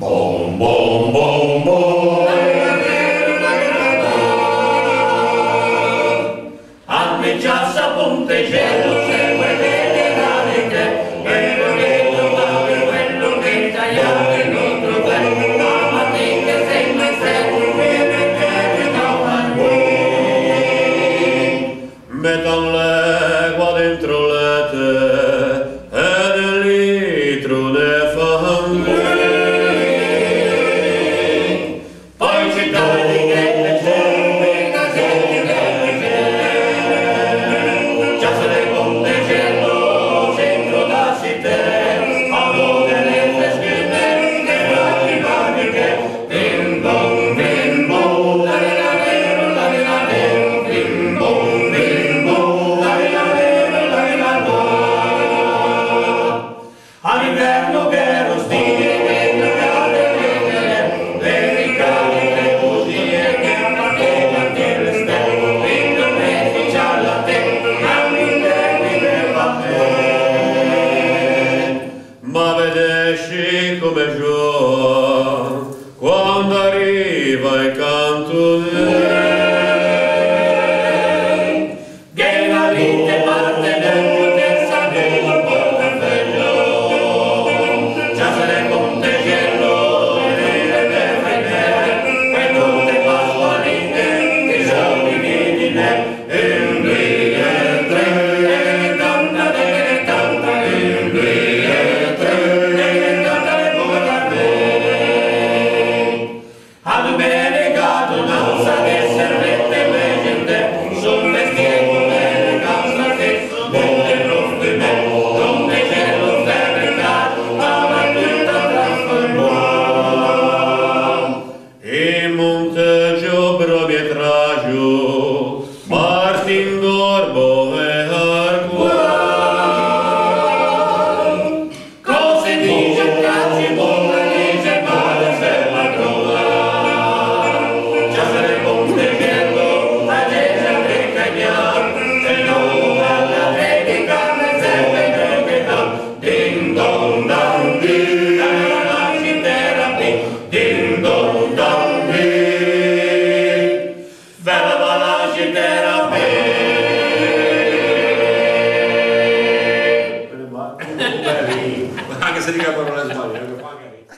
Bom, bom, bom, bom. Alleggiassa Pontecello, segue venerale che quello che tagliate non trovello, ma matite sembra sempre metà legua dentro l'ete e nel litro ne fanno. Poi città di che all'inverno che ero stile che trovate le ricade le bugie che appartengono alle stelle indomesi c'ha la te anche le vatte ma vedesci come gioca quando arriva il